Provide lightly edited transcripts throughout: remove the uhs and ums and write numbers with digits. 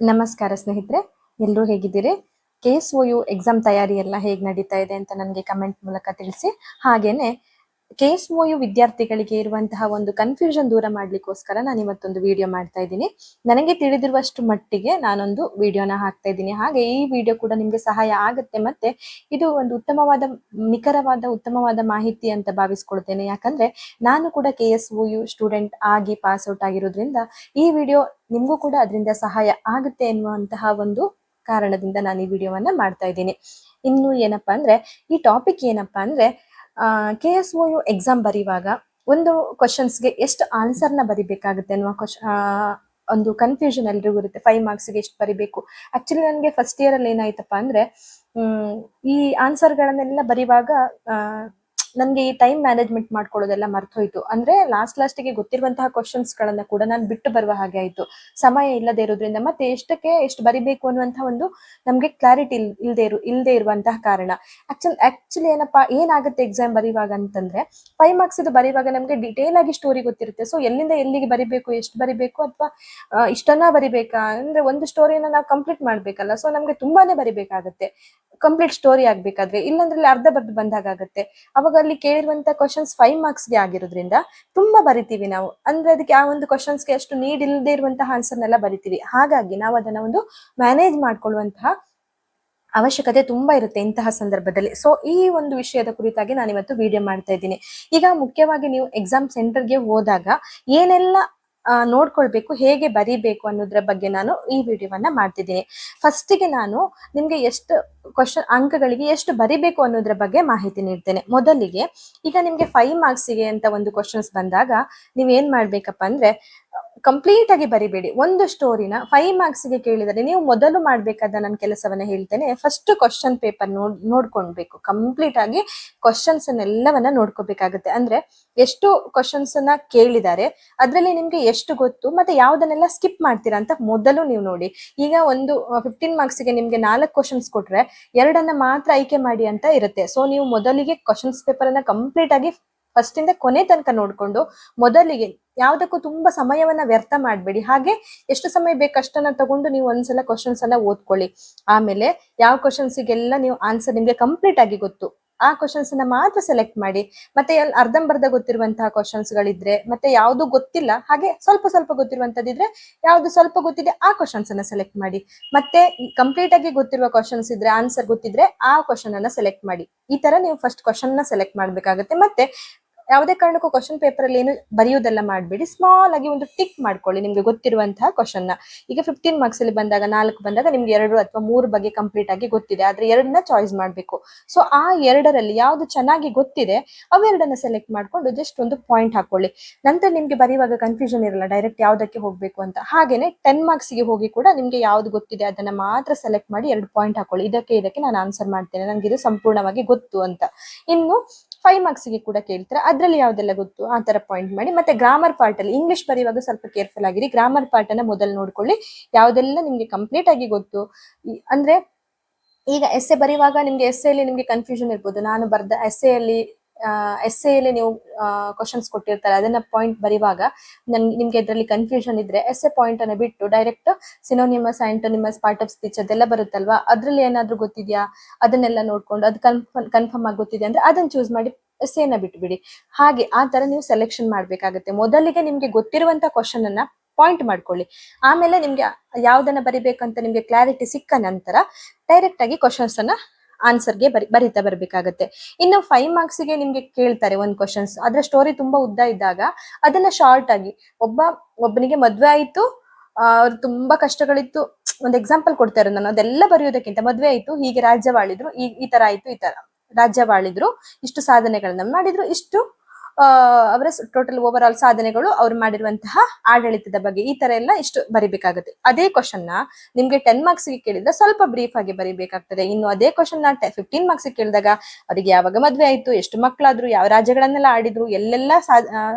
ನಮಸ್ಕಾರ ಸ್ನೇಹಿತರೆ, ಎಲ್ಲರೂ ಹೇಗಿದ್ದೀರಿ? KSOU ಎಕ್ಸಾಮ್ ತಯಾರಿ ಎಲ್ಲ ಹೇಗೆ ನಡೀತಾ ಇದೆ ಅಂತ ನನಗೆ ಕಮೆಂಟ್ ಮೂಲಕ ತಿಳಿಸಿ. ಹಾಗೇನೆ KSOU ವಿದ್ಯಾರ್ಥಿಗಳಿಗೆ ಇರುವಂತಹ ಒಂದು ಕನ್ಫ್ಯೂಷನ್ ದೂರ ಮಾಡ್ಲಿಕ್ಕೋಸ್ಕರ ನಾನು ಇವತ್ತೊಂದು ವಿಡಿಯೋ ಮಾಡ್ತಾ ಇದ್ದೀನಿ. ನನಗೆ ತಿಳಿದಿರುವಷ್ಟು ಮಟ್ಟಿಗೆ ನಾನೊಂದು ವಿಡಿಯೋನ ಹಾಕ್ತಾ ಇದ್ದೀನಿ. ಹಾಗೆ ಈ ವಿಡಿಯೋ ಕೂಡ ನಿಮಗೆ ಸಹಾಯ ಆಗುತ್ತೆ, ಮತ್ತೆ ಇದು ಒಂದು ಉತ್ತಮವಾದ ಮಾಹಿತಿ ಅಂತ ಭಾವಿಸ್ಕೊಳ್ತೇನೆ. ಯಾಕಂದ್ರೆ ನಾನು ಕೂಡ KSOU ಸ್ಟೂಡೆಂಟ್ ಆಗಿ ಪಾಸ್ ಔಟ್ ಆಗಿರೋದ್ರಿಂದ ಈ ವಿಡಿಯೋ ನಿಮಗೂ ಕೂಡ ಅದರಿಂದ ಸಹಾಯ ಆಗುತ್ತೆ ಎನ್ನುವಂತಹ ಒಂದು ಕಾರಣದಿಂದ ನಾನು ಈ ವಿಡಿಯೋವನ್ನ ಮಾಡ್ತಾ ಇದ್ದೀನಿ. ಇನ್ನು ಏನಪ್ಪಾ ಅಂದ್ರೆ, ಈ ಟಾಪಿಕ್ ಏನಪ್ಪಾ ಅಂದ್ರೆ, KSOU ಎಕ್ಸಾಮ್ ಬರೆಯುವಾಗ ಒಂದು ಕ್ವಶನ್ಸ್ಗೆ ಎಷ್ಟು ಆನ್ಸರ್ನ ಬರಿಬೇಕಾಗುತ್ತೆ ಅನ್ನುವ ಒಂದು ಕನ್ಫ್ಯೂಷನ್ ಎಲ್ರಿಗೂ ಇರುತ್ತೆ. 5 ಮಾರ್ಕ್ಸ್ಗೆ ಎಷ್ಟು ಬರಿಬೇಕು. ಆಕ್ಚುಲಿ ನನಗೆ ಫಸ್ಟ್ ಇಯರ್ ಅಲ್ಲಿ ಏನಾಯ್ತಪ್ಪ ಅಂದ್ರೆ, ಈ ಆನ್ಸರ್ಗಳನ್ನೆಲ್ಲ ಬರೆಯುವಾಗ ನನ್ಗೆ ಈ ಟೈಮ್ ಮ್ಯಾನೇಜ್ಮೆಂಟ್ ಮಾಡ್ಕೊಳ್ಳೋದೆಲ್ಲ ಮರ್ತೋಯ್ತು. ಅಂದ್ರೆ ಲಾಸ್ಟ್ಗೆ ಗೊತ್ತಿರುವಂತಹ ಕ್ವಶನ್ಸ್ ಗಳನ್ನ ಕೂಡ ನಾನು ಬಿಟ್ಟು ಬರುವ ಹಾಗೆ ಆಯ್ತು, ಸಮಯ ಇಲ್ಲದೆ ಇರೋದ್ರಿಂದ. ಮತ್ತೆ ಎಷ್ಟು ಬರಿಬೇಕು ಅನ್ನುವಂತಹ ಒಂದು ನಮ್ಗೆ ಕ್ಲಾರಿಟಿ ಇಲ್ಲದೆ ಇರುವಂತಹ ಕಾರಣ. ಆಕ್ಚುಲಿ ಏನಾಗುತ್ತೆ ಎಕ್ಸಾಮ್ ಬರೆಯುವಾಗ ಅಂತಂದ್ರೆ, 5 ಮಾರ್ಕ್ಸ್ ಇದು ಬರೆಯುವಾಗ ನಮ್ಗೆ ಡಿಟೇಲ್ ಆಗಿ ಸ್ಟೋರಿ ಗೊತ್ತಿರುತ್ತೆ. ಸೊ ಎಲ್ಲಿಂದ ಎಲ್ಲಿಗೆ ಬರಿಬೇಕು, ಎಷ್ಟು ಬರಿಬೇಕು, ಅಥವಾ ಇಷ್ಟನ್ನ ಬರಿಬೇಕಾ ಅಂದ್ರೆ ಒಂದು ಸ್ಟೋರಿನ ನಾವು ಕಂಪ್ಲೀಟ್ ಮಾಡ್ಬೇಕಲ್ಲ. ಸೊ ನಮ್ಗೆ ತುಂಬಾನೇ ಬರಿಬೇಕಾಗತ್ತೆ ಕಂಪ್ಲೀಟ್ ಸ್ಟೋರಿ ಆಗ್ಬೇಕಾದ್ರೆ. ಇಲ್ಲಾಂದ್ರೆ ಅರ್ಧ ಬರ್ದು ಬಂದಾಗತ್ತೆ. ಅವಾಗ ಅಲ್ಲಿ ಕೇಳಿರುವಂತ ಕ್ವಶನ್ಸ್ 5 ಮಾರ್ಕ್ಸ್ಗೆ ಆಗಿರೋದ್ರಿಂದ ತುಂಬಾ ಬರಿತೀವಿ ನಾವು. ಅಂದ್ರೆ ಅದಕ್ಕೆ ಆ ಒಂದು ಕ್ವಶನ್ಸ್ಗೆ ಅಷ್ಟು ನೀಡ್ ಇಲ್ಲದೆ ಇರುವಂತಹ ಆನ್ಸರ್ನೆಲ್ಲ ಬರಿತೀವಿ. ಹಾಗಾಗಿ ನಾವು ಅದನ್ನ ಒಂದು ಮ್ಯಾನೇಜ್ ಮಾಡ್ಕೊಳ್ಳುವಂತಹ ಅವಶ್ಯಕತೆ ತುಂಬಾ ಇರುತ್ತೆ ಇಂತಹ ಸಂದರ್ಭದಲ್ಲಿ. ಸೊ ಈ ಒಂದು ವಿಷಯದ ಕುರಿತಾಗಿ ನಾನು ಇವತ್ತು ವಿಡಿಯೋ ಮಾಡ್ತಾ ಇದ್ದೀನಿ. ಈಗ ಮುಖ್ಯವಾಗಿ ನೀವು ಎಕ್ಸಾಮ್ ಸೆಂಟರ್ಗೆ ಹೋದಾಗ ಏನೆಲ್ಲ ನೋಡ್ಕೊಳ್ಬೇಕು, ಹೇಗೆ ಬರಿಬೇಕು ಅನ್ನೋದ್ರ ಬಗ್ಗೆ ನಾನು ಈ ವಿಡಿಯೋವನ್ನ ಮಾಡ್ತಿದ್ದೀನಿ. ಫಸ್ಟಿಗೆ ನಾನು ನಿಮ್ಗೆ ಎಷ್ಟು ಅಂಕಗಳಿಗೆ ಎಷ್ಟು ಬರಿಬೇಕು ಅನ್ನೋದ್ರ ಬಗ್ಗೆ ಮಾಹಿತಿ ನೀಡ್ತೇನೆ. ಮೊದಲಿಗೆ ಈಗ ನಿಮ್ಗೆ 5 ಮಾರ್ಕ್ಸಿಗೆ ಅಂತ ಒಂದು ಕ್ವಶನ್ಸ್ ಬಂದಾಗ ನೀವ್ ಏನ್ ಮಾಡ್ಬೇಕಪ್ಪ ಅಂದ್ರೆ, ಕಂಪ್ಲೀಟ್ ಆಗಿ ಬರಿಬೇಡಿ. ಒಂದು ಸ್ಟೋರಿನ 5 ಮಾರ್ಕ್ಸ್ಗೆ ಕೇಳಿದರೆ ನೀವು ಮೊದಲು ಮಾಡ್ಬೇಕಾದ ನನ್ನ ಕೆಲಸವನ್ನ ಹೇಳ್ತೇನೆ. ಫಸ್ಟ್ ಕ್ವಶನ್ ಪೇಪರ್ ನೋಡ್ಕೊಳ್ಬೇಕು. ಕಂಪ್ಲೀಟ್ ಆಗಿ ಕ್ವಶನ್ಸ್ ಅನ್ನೆಲ್ಲವನ್ನ ನೋಡ್ಕೋಬೇಕಾಗುತ್ತೆ. ಅಂದ್ರೆ ಎಷ್ಟು ಕ್ವಶನ್ಸ್ ಅನ್ನ ಕೇಳಿದ್ದಾರೆ, ಅದ್ರಲ್ಲಿ ನಿಮ್ಗೆ ಎಷ್ಟು ಗೊತ್ತು, ಮತ್ತೆ ಯಾವ್ದನ್ನೆಲ್ಲ ಸ್ಕಿಪ್ ಮಾಡ್ತೀರಾ ಅಂತ ಮೊದಲು ನೀವು ನೋಡಿ. ಈಗ ಒಂದು 15 ಮಾರ್ಕ್ಸ್ಗೆ ನಿಮ್ಗೆ 4 ಕ್ವಶನ್ಸ್ ಕೊಟ್ರೆ 2 ಮಾತ್ರ ಆಯ್ಕೆ ಮಾಡಿ ಅಂತ ಇರುತ್ತೆ. ಸೊ ನೀವು ಮೊದಲಿಗೆ ಕ್ವಶನ್ಸ್ ಪೇಪರ್ ಅನ್ನ ಕಂಪ್ಲೀಟ್ ಆಗಿ ಫಸ್ಟ್ ಇಂದ ಕೊನೆ ತನಕ ನೋಡ್ಕೊಂಡು, ಮೊದಲಿಗೆ ಯಾವ್ದಕ್ಕೂ ತುಂಬಾ ಸಮಯವನ್ನ ವ್ಯರ್ಥ ಮಾಡ್ಬೇಡಿ. ಹಾಗೆ ಎಷ್ಟು ಸಮಯ ಬೇಕಷ್ಟನ್ನ ತಗೊಂಡು ನೀವು ಒಂದ್ಸಲ ಕ್ವಶನ್ಸ್ ಅನ್ನ ಓದ್ಕೊಳ್ಳಿ. ಆಮೇಲೆ ಯಾವ ಕ್ವಶನ್ಸಿಗೆಲ್ಲ ನೀವು ಆನ್ಸರ್ ನಿಮ್ಗೆ ಕಂಪ್ಲೀಟ್ ಆಗಿ ಗೊತ್ತು, ಆ ಕ್ವಶನ್ಸ್ ಅನ್ನ ಮಾತ್ರ ಸೆಲೆಕ್ಟ್ ಮಾಡಿ. ಮತ್ತೆ ಅರ್ಧಂಬರ್ಧ ಗೊತ್ತಿರುವಂತಹ ಕ್ವಶನ್ಸ್ ಗಳಿದ್ರೆ, ಮತ್ತೆ ಯಾವ್ದು ಗೊತ್ತಿಲ್ಲ ಹಾಗೆ ಸ್ವಲ್ಪ ಗೊತ್ತಿರುವಂತದಿದ್ರೆ, ಯಾವ್ದು ಸ್ವಲ್ಪ ಗೊತ್ತಿದೆ ಆ ಕ್ವಶನ್ಸ್ ಅನ್ನ ಸೆಲೆಕ್ಟ್ ಮಾಡಿ. ಮತ್ತೆ ಕಂಪ್ಲೀಟ್ ಆಗಿ ಗೊತ್ತಿರುವ ಕ್ವಶನ್ಸ್ ಇದ್ರೆ, ಆನ್ಸರ್ ಗೊತ್ತಿದ್ರೆ ಆ ಕ್ವಶನ್ ಅನ್ನ ಸೆಲೆಕ್ಟ್ ಮಾಡಿ. ಈ ತರ ನೀವು ಫಸ್ಟ್ ಕ್ವಶನ್ ನ ಸೆಲೆಕ್ಟ್ ಮಾಡ್ಬೇಕಾಗತ್ತೆ. ಮತ್ತೆ ಯಾವುದೇ ಕಾರಣಕ್ಕೂ ಕ್ವಶನ್ ಪೇಪರ್ ಅಲ್ಲಿ ಏನು ಬರೆಯೋದೆಲ್ಲ ಮಾಡಬೇಡಿ. ಸ್ಮಾಲ್ ಆಗಿ ಒಂದು ಟಿಕ್ ಮಾಡ್ಕೊಳ್ಳಿ ನಿಮ್ಗೆ ಗೊತ್ತಿರುವಂತಹ ಕ್ವಶನ್ ನ. ಈಗ 15 ಮಾರ್ಕ್ಸ್ ಅಲ್ಲಿ ಬಂದಾಗ 4 ಬಂದಾಗ ನಿಮ್ಗೆ 2 ಅಥವಾ 3 ಬಗ್ಗೆ ಕಂಪ್ಲೀಟ್ ಆಗಿ ಗೊತ್ತಿದೆ, ಆದ್ರೆ 2ನ್ನ ಚಾಯ್ಸ್ ಮಾಡ್ಬೇಕು. ಸೊ ಆ 2ರಲ್ಲಿ ಯಾವ್ದು ಚೆನ್ನಾಗಿ ಗೊತ್ತಿದೆ ಅವೆರಡನ್ನ ಸೆಲೆಕ್ಟ್ ಮಾಡ್ಕೊಂಡು ಜಸ್ಟ್ ಒಂದು ಪಾಯಿಂಟ್ ಹಾಕೊಳ್ಳಿ. ನಂತರ ನಿಮ್ಗೆ ಬರೆಯುವಾಗ ಕನ್ಫ್ಯೂಷನ್ ಇರಲ್ಲ ಡೈರೆಕ್ಟ್ ಯಾವ್ದಕ್ಕೆ ಹೋಗ್ಬೇಕು ಅಂತ. ಹಾಗೇನೆ 10 ಮಾರ್ಕ್ಸ್ಗೆ ಹೋಗಿ ಕೂಡ ನಿಮ್ಗೆ ಯಾವ್ದು ಗೊತ್ತಿದೆ ಅದನ್ನ ಮಾತ್ರ ಸೆಲೆಕ್ಟ್ ಮಾಡಿ 2 ಪಾಯಿಂಟ್ ಹಾಕೊಳ್ಳಿ. ಇದಕ್ಕೆ ನಾನು ಆನ್ಸರ್ ಮಾಡ್ತೇನೆ, ನನ್ಗೆ ಇದು ಸಂಪೂರ್ಣವಾಗಿ ಗೊತ್ತು ಅಂತ. ಇನ್ನು 5 ಮಾರ್ಕ್ಸ್ಗೆ ಕೂಡ ಕೇಳ್ತಾರೆ, ಅದ್ರಲ್ಲಿ ಯಾವ್ದೆಲ್ಲ ಗೊತ್ತು ಆ ತರ ಪಾಯಿಂಟ್ ಮಾಡಿ. ಮತ್ತೆ ಗ್ರಾಮರ್ ಪಾರ್ಟ್ ಅಲ್ಲಿ ಇಂಗ್ಲಿಷ್ ಬರೆಯುವಾಗ ಸ್ವಲ್ಪ ಕೇರ್ಫುಲ್ ಆಗಿರಿ. ಗ್ರಾಮರ್ ಪಾರ್ಟ್ ಅನ್ನ ಮೊದಲು ನೋಡ್ಕೊಳ್ಳಿ, ಯಾವ್ದೆಲ್ಲ ನಿಮ್ಗೆ ಕಂಪ್ಲೀಟ್ ಆಗಿ ಗೊತ್ತು. ಅಂದ್ರೆ ಈಗ ಎಸ್ಸೆ ಬರೆಯುವಾಗ ನಿಮ್ಗೆ ಎಸ್ಸೆಯಲ್ಲಿ ನಿಮ್ಗೆ ಕನ್ಫ್ಯೂಷನ್ ಇರ್ಬೋದು. ನಾನು ಬರ್ದ ಎಸ್ಸೆಯಲ್ಲಿ ನೀವು ಕ್ವಶನ್ಸ್ ಕೊಟ್ಟಿರ್ತಾರೆ, ಅದನ್ನ ಪಾಯಿಂಟ್ ಬರೆಯುವಾಗ ನಿಮ್ಗೆ ಇದರಲ್ಲಿ ಕನ್ಫ್ಯೂಷನ್ ಇದ್ರೆ ಎಸ್ಸೆ ಪಾಯಿಂಟ್ ಅನ್ನ ಬಿಟ್ಟು ಡೈರೆಕ್ಟ್ ಸಿನೋನಿಮಸ್, ಆಂಟೋನಿಮಸ್, ಪಾರ್ಟ್ ಆಫ್ ಸ್ಪೀಚ್ ಅದೆಲ್ಲ ಬರುತ್ತಲ್ವಾ, ಅದ್ರಲ್ಲಿ ಏನಾದ್ರೂ ಗೊತ್ತಿದ್ಯಾ ಅದನ್ನೆಲ್ಲ ನೋಡ್ಕೊಂಡು ಅದು ಕನ್ಫರ್ಮ್ ಆಗಿ ಗೊತ್ತಿದೆ ಅಂದ್ರೆ ಅದನ್ನ ಚೂಸ್ ಮಾಡಿ ಎಸ್ಸೆನ ಬಿಟ್ಬಿಡಿ. ಹಾಗೆ ಆ ತರ ನೀವು ಸೆಲೆಕ್ಷನ್ ಮಾಡ್ಬೇಕಾಗತ್ತೆ. ಮೊದಲಿಗೆ ನಿಮ್ಗೆ ಗೊತ್ತಿರುವಂತ ಕ್ವಶನ್ ಅನ್ನ ಪಾಯಿಂಟ್ ಮಾಡ್ಕೊಳ್ಳಿ. ಆಮೇಲೆ ನಿಮ್ಗೆ ಯಾವ್ದನ್ನ ಬರಿಬೇಕಂತ ನಿಮ್ಗೆ ಕ್ಲಾರಿಟಿ ಸಿಕ್ಕ ನಂತರ ಡೈರೆಕ್ಟ್ ಆಗಿ ಕ್ವಶನ್ಸ್ ಅನ್ನ ಆನ್ಸರ್ಗೆ ಬರಿತಾ ಬರ್ಬೇಕಾಗತ್ತೆ. ಇನ್ನು 5 ಮಾರ್ಕ್ಸ್ಗೆ ನಿಮ್ಗೆ ಕೇಳ್ತಾರೆ ಒಂದ್ ಕ್ವಶನ್ಸ್, ಅದ್ರ ಸ್ಟೋರಿ ತುಂಬಾ ಉದ್ದ ಇದ್ದಾಗ ಅದನ್ನ ಶಾರ್ಟ್ ಆಗಿ, ಒಬ್ಬನಿಗೆ ಮದ್ವೆ ಆಯ್ತು, ಅವ್ರು ತುಂಬಾ ಕಷ್ಟಗಳಿತ್ತು, ಒಂದ್ ಎಕ್ಸಾಂಪಲ್ ಕೊಡ್ತಾ ಇರೋದು ನಾನು, ಅದೆಲ್ಲ ಬರೆಯೋದಕ್ಕಿಂತ ಮದ್ವೆ ಆಯ್ತು, ಹೀಗೆ ರಾಜ್ಯವಾಳಿದ್ರು, ಈ ತರ ಆಯ್ತು, ಈ ತರ ರಾಜ್ಯವಾಳಿದ್ರು, ಇಷ್ಟು ಸಾಧನೆಗಳನ್ನ ಮಾಡಿದ್ರು, ಇಷ್ಟು ಅವರ ಟೋಟಲ್ ಓವರ್ ಆಲ್ ಸಾಧನೆಗಳು ಅವ್ರು ಮಾಡಿರುವಂತಹ ಆಡಳಿತದ ಬಗ್ಗೆ, ಈ ತರ ಎಲ್ಲ ಇಷ್ಟು ಬರಿಬೇಕಾಗುತ್ತೆ. ಅದೇ ಕ್ವಶನ್ ನ ನಿಮ್ಗೆ 10 ಮಾರ್ಕ್ಸ್ಗೆ ಕೇಳಿದ್ರೆ ಸ್ವಲ್ಪ ಬ್ರೀಫ್ ಆಗಿ ಬರಿಬೇಕಾಗ್ತದೆ. ಇನ್ನು ಅದೇ ಕ್ವಶನ್ ನ 15 ಮಾರ್ಕ್ಸ್ ಕೇಳಿದಾಗ ಅವ್ರಿಗೆ ಯಾವಾಗ ಮದ್ವೆ ಆಯ್ತು, ಎಷ್ಟು ಮಕ್ಕಳಾದ್ರು, ಯಾವ ರಾಜ್ಯಗಳನ್ನೆಲ್ಲ ಆಡಿದ್ರು, ಎಲ್ಲೆಲ್ಲ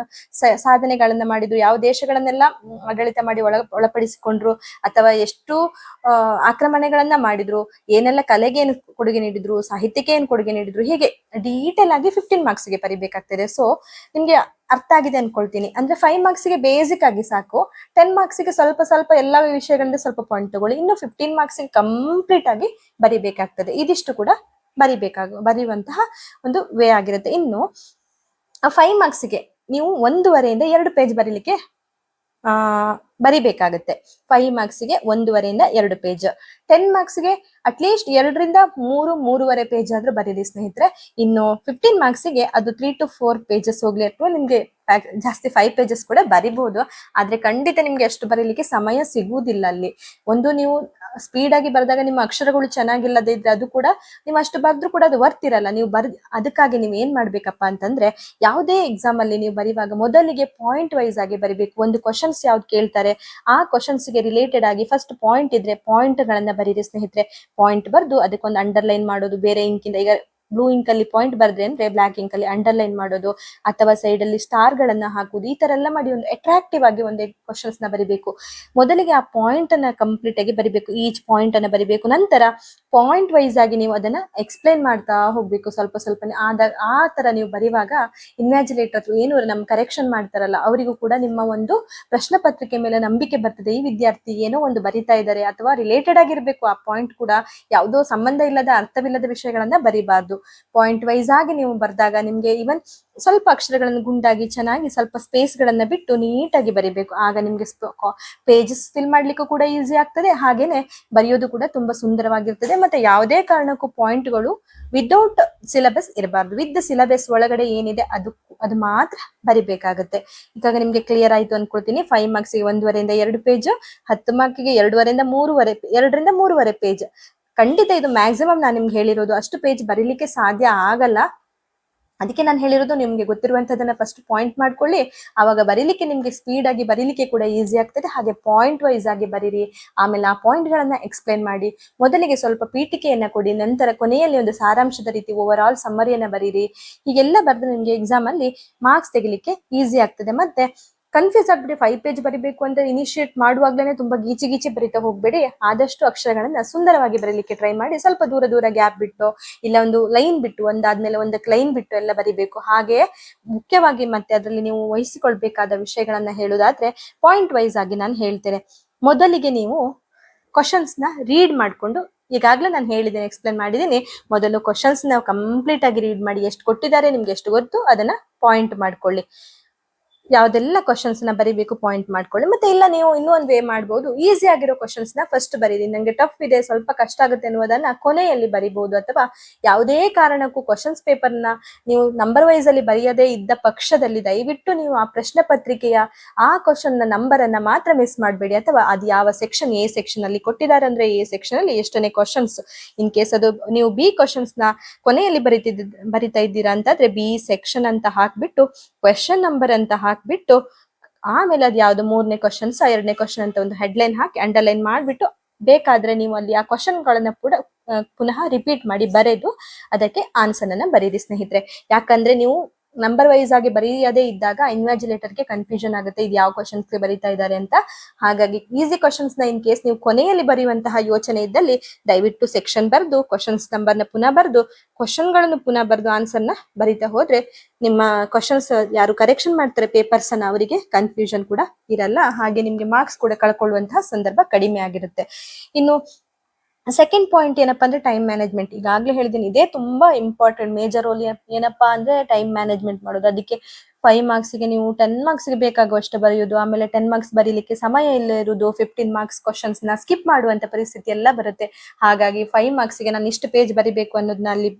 ಸಾಧನೆಗಳನ್ನ ಮಾಡಿದ್ರು, ಯಾವ ದೇಶಗಳನ್ನೆಲ್ಲ ಆಡಳಿತ ಮಾಡಿ ಒಳಪಡಿಸಿಕೊಂಡ್ರು, ಅಥವಾ ಎಷ್ಟು ಆಕ್ರಮಣೆಗಳನ್ನ ಮಾಡಿದ್ರು, ಏನೆಲ್ಲ ಕಲೆಗೆ ಏನು ಕೊಡುಗೆ ನೀಡಿದ್ರು, ಸಾಹಿತ್ಯಕ್ಕೆ ಏನು ಕೊಡುಗೆ ನೀಡಿದ್ರು, ಹೀಗೆ ಡೀಟೇಲ್ ಆಗಿ 15 ಮಾರ್ಕ್ಸ್ಗೆ ಬರಿಬೇಕಾಗ್ತದೆ. ಸೊ ನಿಮ್ಗೆ ಅರ್ಥ ಆಗಿದೆ ಅನ್ಕೊಳ್ತೀನಿ. ಅಂದ್ರೆ 5 ಮಾರ್ಕ್ಸ್ಗೆ ಬೇಸಿಕ್ ಆಗಿ ಸಾಕು. 10 ಮಾರ್ಕ್ಸ್ಗೆ ಸ್ವಲ್ಪ ಸ್ವಲ್ಪ ಎಲ್ಲ ವಿಷಯಗಳಿಂದ ಸ್ವಲ್ಪ ಪಾಯಿಂಟ್ ತಗೊಳ್ಳಿ. ಇನ್ನು 15 ಮಾರ್ಕ್ಸ್ಗೆ ಕಂಪ್ಲೀಟ್ ಆಗಿ ಬರಿಬೇಕಾಗ್ತದೆ. ಇದಿಷ್ಟು ಕೂಡ ಬರೆಯುವಂತಹ ಒಂದು ವೇ ಆಗಿರುತ್ತೆ. ಇನ್ನು 5 ಮಾರ್ಕ್ಸ್ಗೆ ನೀವು 1.5 ಇಂದ 2 ಪೇಜ್ ಬರೀಲಿಕ್ಕೆ ಬರಿಬೇಕಾಗುತ್ತೆ. 5 ಮಾರ್ಕ್ಸ್ಗೆ 1.5 ಇಂದ 2 ಪೇಜ್. 10 ಮಾರ್ಕ್ಸ್ಗೆ ಅಟ್ಲೀಸ್ಟ್ 2ರಿಂದ 3.5 ಪೇಜ್ ಆದ್ರೂ ಬರೀರಿ ಸ್ನೇಹಿತರೆ. ಇನ್ನು 15 ಮಾರ್ಕ್ಸ್ಗೆ ಅದು 3 to 4 ಪೇಜಸ್ ಹೋಗ್ಲಿ, ಅಥವಾ ನಿಮ್ಗೆ ಜಾಸ್ತಿ 5 ಪೇಜಸ್ ಕೂಡ ಬರಿಬಹುದು. ಆದ್ರೆ ಖಂಡಿತ ನಿಮ್ಗೆ ಅಷ್ಟು ಬರೀಲಿಕ್ಕೆ ಸಮಯ ಸಿಗುವುದಿಲ್ಲ ಅಲ್ಲಿ. ಒಂದು ನೀವು ಸ್ಪೀಡ್ ಆಗಿ ಬರೆದಾಗ ನಿಮ್ಮ ಅಕ್ಷರಗಳು ಚೆನ್ನಾಗಿಲ್ಲದೆ ಇದ್ರೆ ಅದು ಕೂಡ ನೀವು ಅಷ್ಟು ಬರೆದ್ರು ಕೂಡ ಅದು ವರ್ತ್ ಇರಲ್ಲ. ನೀವು ಅದಕ್ಕಾಗಿ ನೀವು ಏನ್ ಮಾಡ್ಬೇಕಪ್ಪ ಅಂತಂದ್ರೆ, ಯಾವುದೇ ಎಕ್ಸಾಮ್ ಅಲ್ಲಿ ನೀವು ಬರೆಯುವಾಗ ಮೊದಲಿಗೆ ಪಾಯಿಂಟ್ ವೈಸ್ ಆಗಿ ಬರಿಬೇಕು. ಒಂದು ಕ್ವಶನ್ಸ್ ಯಾವ್ದು ಕೇಳ್ತಾರೆ ಆ ಕ್ವಶನ್ಸ್ ಗೆ ರಿಲೇಟೆಡ್ ಆಗಿ ಫಸ್ಟ್ ಪಾಯಿಂಟ್ ಇದ್ರೆ ಪಾಯಿಂಟ್ ಗಳನ್ನ ಬರೀರಿ ಸ್ನೇಹಿತರೆ. ಪಾಯಿಂಟ್ ಬರ್ದು ಅದಕ್ಕೊಂದು ಅಂಡರ್ಲೈನ್ ಮಾಡೋದು, ಬೇರೆ ಇಂಕಿಂದ, ಈಗ ಬ್ಲೂ ಇಂಕ್ ಅಲ್ಲಿ ಪಾಯಿಂಟ್ ಬರ್ದ್ರೆ ಅಂದ್ರೆ ಬ್ಲಾಕ್ ಇಂಕ್ ಅಲ್ಲಿ ಅಂಡರ್ಲೈನ್ ಮಾಡೋದು, ಅಥವಾ ಸೈಡ್ ಅಲ್ಲಿ ಸ್ಟಾರ್ ಗಳನ್ನ ಹಾಕುದು, ಈ ತರ ಎಲ್ಲ ಮಾಡಿ ಒಂದು ಅಟ್ರಾಕ್ಟಿವ್ ಆಗಿ ಒಂದು ಕ್ವಶನ್ಸ್ ನ ಬರಿಬೇಕು. ಮೊದಲಿಗೆ ಆ ಪಾಯಿಂಟ್ ಅನ್ನ ಕಂಪ್ಲೀಟ್ ಆಗಿ ಬರಿಬೇಕು, ಈಚ್ ಪಾಯಿಂಟ್ ಅನ್ನ ಬರಿಬೇಕು. ನಂತರ ಪಾಯಿಂಟ್ ವೈಸ್ ಆಗಿ ನೀವು ಅದನ್ನ ಎಕ್ಸ್ಪ್ಲೈನ್ ಮಾಡ್ತಾ ಹೋಗ್ಬೇಕು ಸ್ವಲ್ಪ ಸ್ವಲ್ಪನೇ. ಆ ತರ ನೀವು ಬರೆಯುವಾಗ ಇನ್ವ್ಯಾಜಿಲೇಟರ್ ಏನು ನಮ್ ಕರೆಕ್ಷನ್ ಮಾಡ್ತಾರಲ್ಲ ಅವರಿಗೂ ಕೂಡ ನಿಮ್ಮ ಒಂದು ಪ್ರಶ್ನೆ ಪತ್ರಿಕೆ ಮೇಲೆ ನಂಬಿಕೆ ಬರ್ತದೆ. ಈ ವಿದ್ಯಾರ್ಥಿ ಏನೋ ಒಂದು ಬರಿತಾ ಇದ್ದಾರೆ, ಅಥವಾ ರಿಲೇಟೆಡ್ ಆಗಿರ್ಬೇಕು ಆ ಪಾಯಿಂಟ್ ಕೂಡ, ಯಾವುದೋ ಸಂಬಂಧ ಇಲ್ಲದ ಅರ್ಥವಿಲ್ಲದ ವಿಷಯಗಳನ್ನ ಬರಿಬಾರ್ದು. ಪಾಯಿಂಟ್ ವೈಸ್ ಆಗಿ ನೀವು ಬರ್ದಾಗ ನಿಮ್ಗೆ ಇವನ್ ಸ್ವಲ್ಪ ಅಕ್ಷರಗಳನ್ನು ಗುಂಡಾಗಿ ಚೆನ್ನಾಗಿ ಸ್ವಲ್ಪ ಸ್ಪೇಸ್ ಗಳನ್ನ ಬಿಟ್ಟು ನೀಟಾಗಿ ಬರಿಬೇಕು. ಆಗ ನಿಮ್ಗೆ ಪೇಜಸ್ ಫಿಲ್ ಮಾಡ್ಲಿಕ್ಕೂ ಕೂಡ ಈಸಿ ಆಗ್ತದೆ, ಹಾಗೇನೆ ಬರೆಯೋದು ಕೂಡ ತುಂಬಾ ಸುಂದರವಾಗಿರ್ತದೆ. ಮತ್ತೆ ಯಾವುದೇ ಕಾರಣಕ್ಕೂ ಪಾಯಿಂಟ್ಗಳು ವಿದೌಟ್ ಸಿಲೆಬಸ್ ಇರಬಾರ್ದು. ವಿತ್ ಸಿಲೆಬಸ್ ಒಳಗಡೆ ಏನಿದೆ ಅದು ಮಾತ್ರ ಬರಿಬೇಕಾಗುತ್ತೆ. ಈಗ ನಿಮ್ಗೆ ಕ್ಲಿಯರ್ ಆಯ್ತು ಅನ್ಕೊಳ್ತೀನಿ. 5 ಮಾರ್ಕ್ಸ್ಗೆ 1.5ಇಂದ 2 ಪೇಜ್, 10 ಮಾರ್ಕ್ಗೆ 2ರಿಂದ 3.5 ಪೇಜ್. ಖಂಡಿತ ಇದು ಮ್ಯಾಕ್ಸಿಮಮ್ ನಾನು ನಿಮ್ಗೆ ಹೇಳಿರೋದು. ಅಷ್ಟು ಪೇಜ್ ಬರೀಲಿಕ್ಕೆ ಸಾಧ್ಯ ಆಗಲ್ಲ. ಅದಕ್ಕೆ ನಾನು ಹೇಳಿರೋದು ನಿಮ್ಗೆ ಗೊತ್ತಿರುವಂತದನ್ನ ಫಸ್ಟ್ ಪಾಯಿಂಟ್ ಮಾಡ್ಕೊಳ್ಳಿ. ಆವಾಗ ಬರೀಲಿಕ್ಕೆ ನಿಮ್ಗೆ ಸ್ಪೀಡ್ ಆಗಿ ಬರೀಲಿಕ್ಕೆ ಕೂಡ ಈಸಿ ಆಗ್ತದೆ. ಹಾಗೆ ಪಾಯಿಂಟ್ ವೈಸ್ ಆಗಿ ಬರೀರಿ. ಆಮೇಲೆ ಆ ಪಾಯಿಂಟ್ ಗಳನ್ನ ಎಕ್ಸ್ಪ್ಲೈನ್ ಮಾಡಿ. ಮೊದಲಿಗೆ ಸ್ವಲ್ಪ ಪೀಠಿಕೆಯನ್ನ ಕೊಡಿ, ನಂತರ ಕೊನೆಯಲ್ಲಿ ಒಂದು ಸಾರಾಂಶದ ರೀತಿ ಓವರ್ ಆಲ್ ಸಮ್ಮರಿಯನ್ನ ಬರೀರಿ. ಹೀಗೆಲ್ಲ ಬರೆದು ನಿಮ್ಗೆ ಎಕ್ಸಾಮ್ ಅಲ್ಲಿ ಮಾರ್ಕ್ಸ್ ತೆಗಿಲಿಕ್ಕೆ ಈಸಿ ಆಗ್ತದೆ. ಮತ್ತೆ ಕನ್ಫ್ಯೂಸ್ ಆಗ್ಬಿಡಿ 5 ಪೇಜ್ ಬರಿಬೇಕು ಅಂತ ಇನಿಶಿಯೇಟ್ ಮಾಡುವಾಗ್ಲೇನೆ ತುಂಬಾ ಗೀಚಿ ಬರಿತಾ ಹೋಗ್ಬೇಡಿ. ಆದಷ್ಟು ಅಕ್ಷರಗಳನ್ನ ಸುಂದರವಾಗಿ ಬರೀಲಿಕ್ಕೆ ಟ್ರೈ ಮಾಡಿ. ಸ್ವಲ್ಪ ದೂರ ಗ್ಯಾಪ್ ಬಿಟ್ಟು, ಇಲ್ಲ ಒಂದು ಲೈನ್ ಬಿಟ್ಟು, ಒಂದಾದ್ಮೇಲೆ ಒಂದಕ್ಕೆ ಲೈನ್ ಬಿಟ್ಟು ಎಲ್ಲ ಬರಿಬೇಕು. ಹಾಗೆ ಮುಖ್ಯವಾಗಿ ಮತ್ತೆ ಅದರಲ್ಲಿ ನೀವು ವಹಿಸಿಕೊಳ್ಬೇಕಾದ ವಿಷಯಗಳನ್ನ ಹೇಳುದಾದ್ರೆ ಪಾಯಿಂಟ್ ವೈಸ್ ಆಗಿ ನಾನು ಹೇಳ್ತೇನೆ. ಮೊದಲಿಗೆ ನೀವು ಕ್ವಶನ್ಸ್ ನ ರೀಡ್ ಮಾಡ್ಕೊಂಡು, ಈಗಾಗಲೇ ನಾನು ಹೇಳಿದ್ದೇನೆ, ಎಕ್ಸ್ಪ್ಲೇನ್ ಮಾಡಿದ್ದೀನಿ. ಮೊದಲು ಕ್ವಶನ್ಸ್ ನ ಕಂಪ್ಲೀಟ್ ಆಗಿ ರೀಡ್ ಮಾಡಿ. ಎಷ್ಟು ಕೊಟ್ಟಿದ್ದಾರೆ, ನಿಮ್ಗೆ ಎಷ್ಟು ಗೊತ್ತು ಅದನ್ನ ಪಾಯಿಂಟ್ ಮಾಡ್ಕೊಳ್ಳಿ. ಯಾವ್ದೆಲ್ಲ ಕ್ವಶನ್ಸ್ ನ ಬರಿಬೇಕು ಪಾಯಿಂಟ್ ಮಾಡ್ಕೊಳ್ಳಿ. ಮತ್ತೆ ಇಲ್ಲ ನೀವು ಇನ್ನೂ ಒಂದು ವೇ ಮಾಡಬಹುದು, ಈಸಿ ಆಗಿರೋ ಕ್ವಶನ್ಸ್ ನ ಫಸ್ಟ್ ಬರೀರಿ. ನಂಗೆ ಟಫ್ ಇದೆ, ಸ್ವಲ್ಪ ಕಷ್ಟ ಆಗುತ್ತೆ ಅನ್ನೋದನ್ನ ಕೊನೆಯಲ್ಲಿ ಬರಿಬಹುದು. ಅಥವಾ ಯಾವುದೇ ಕಾರಣಕ್ಕೂ ಕ್ವಶನ್ಸ್ ಪೇಪರ್ ನ ನೀವು ನಂಬರ್ ವೈಸ್ ಅಲ್ಲಿ ಬರೆಯದೇ ಇದ್ದ ಪಕ್ಷದಲ್ಲಿ ದಯವಿಟ್ಟು ನೀವು ಆ ಪ್ರಶ್ನೆ ಪತ್ರಿಕೆಯ ಆ ಕ್ವಶನ್ ನ ನಂಬರ್ ಅನ್ನ ಮಾತ್ರ ಮಿಸ್ ಮಾಡಬೇಡಿ. ಅಥವಾ ಅದು ಯಾವ ಸೆಕ್ಷನ್, ಎ ಸೆಕ್ಷನ್ ಅಲ್ಲಿ ಕೊಟ್ಟಿದ್ದಾರೆ ಅಂದ್ರೆ ಎ ಸೆಕ್ಷನ್ ಅಲ್ಲಿ ಎಷ್ಟನೇ ಕ್ವಶನ್ಸ್, ಇನ್ ಕೇಸ್ ಅದು ನೀವು ಬಿ ಕ್ವಶನ್ಸ್ ನ ಕೊನೆಯಲ್ಲಿ ಬರಿತಾ ಇದ್ದೀರಾ ಅಂತಾದ್ರೆ ಬಿ ಸೆಕ್ಷನ್ ಅಂತ ಹಾಕ್ಬಿಟ್ಟು ಕ್ವೆಶನ್ ನಂಬರ್ ಅಂತ ಹಾಕ್ಬಿಟ್ಟು, ಆಮೇಲೆ ಅದು ಯಾವ್ದು 3ನೇ ಕ್ವಶನ್ಸ್ 2ನೇ ಕ್ವಶನ್ ಅಂತ ಒಂದು ಹೆಡ್ಲೈನ್ ಹಾಕಿ ಅಂಡರ್ಲೈನ್ ಮಾಡ್ಬಿಟ್ಟು, ಬೇಕಾದ್ರೆ ನೀವು ಅಲ್ಲಿ ಆ ಕ್ವಶನ್ ಗಳನ್ನ ಕೂಡ ಪುನಃ ರಿಪೀಟ್ ಮಾಡಿ ಬರೆದು ಅದಕ್ಕೆ ಆನ್ಸರ್ ಅನ್ನ ಬರೀರಿ ಸ್ನೇಹಿತರೆ. ಯಾಕಂದ್ರೆ ನೀವು ನಂಬರ್ ವೈಸ್ ಆಗಿ ಬರೆಯದೇ ಇದ್ದಾಗ ಇನ್ವ್ಯಾಜಿಲೇಟರ್ಗೆ ಕನ್ಫ್ಯೂಷನ್ ಆಗುತ್ತೆ, ಇದು ಯಾವ ಕ್ವಶನ್ಸ್ ಗೆ ಬರೀತಾ ಇದ್ದಾರೆ ಅಂತ. ಹಾಗಾಗಿ ಈಸಿ ಕ್ವಶನ್ಸ್ ನ ಇನ್ ಕೇಸ್ ನೀವು ಕೊನೆಯಲ್ಲಿ ಬರೆಯುವಂತಹ ಯೋಚನೆ ಇದ್ದಲ್ಲಿ ದಯವಿಟ್ಟು ಸೆಕ್ಷನ್ ಬರೆದು ಕ್ವಶನ್ಸ್ ನಂಬರ್ ನ ಪುನಃ ಬರೆದು ಕ್ವಶನ್ ಗಳನ್ನು ಪುನಃ ಬರೆದು ಆನ್ಸರ್ ನ ಬರಿತಾ ಹೋದ್ರೆ ನಿಮ್ಮ ಕ್ವಶನ್ಸ್ ಯಾರು ಕರೆಕ್ಷನ್ ಮಾಡ್ತಾರೆ ಪೇಪರ್ಸ್ ಅನ್ನ ಅವರಿಗೆ ಕನ್ಫ್ಯೂಷನ್ ಕೂಡ ಇರಲ್ಲ. ಹಾಗೆ ನಿಮ್ಗೆ ಮಾರ್ಕ್ಸ್ ಕೂಡ ಕಳ್ಕೊಳ್ಳುವಂತಹ ಸಂದರ್ಭ ಕಡಿಮೆ ಆಗಿರುತ್ತೆ. ಇನ್ನು ಸೆಕೆಂಡ್ ಪಾಯಿಂಟ್ ಏನಪ್ಪಾ ಅಂದ್ರೆ ಟೈಮ್ ಮ್ಯಾನೇಜ್ಮೆಂಟ್. ಈಗಾಗಲೇ ಹೇಳಿದ್ದೀನಿ, ಇದೇ ತುಂಬಾ ಇಂಪಾರ್ಟೆಂಟ್ ಮೇಜರ್ ರೋಲ್. ಏನಪ್ಪಾ ಅಂದ್ರೆ ಟೈಮ್ ಮ್ಯಾನೇಜ್ಮೆಂಟ್ ಮಾಡೋದು. ಅದಕ್ಕೆ 5 ಮಾರ್ಕ್ಸ್ಗೆ ನೀವು 10 ಮಾರ್ಕ್ಸ್ಗೆ ಬೇಕಾಗುವಷ್ಟು ಬರೆಯುವುದು, ಆಮೇಲೆ 10 ಮಾರ್ಕ್ಸ್ ಬರೀಲಿಕ್ಕೆ ಸಮಯ ಇಲ್ಲ ಇರುವುದು, 15 ಮಾರ್ಕ್ಸ್ ಕ್ವಶನ್ಸ್ ನ ಸ್ಕಿಪ್ ಮಾಡುವಂತ ಪರಿಸ್ಥಿತಿ ಎಲ್ಲ ಬರುತ್ತೆ. ಹಾಗಾಗಿ 5 ಮಾರ್ಕ್ಸ್ಗೆ ನಾನು ಇಷ್ಟು ಪೇಜ್ ಬರಿಬೇಕು ಅನ್ನೋದನ್ನ ಅಲ್ಲಿ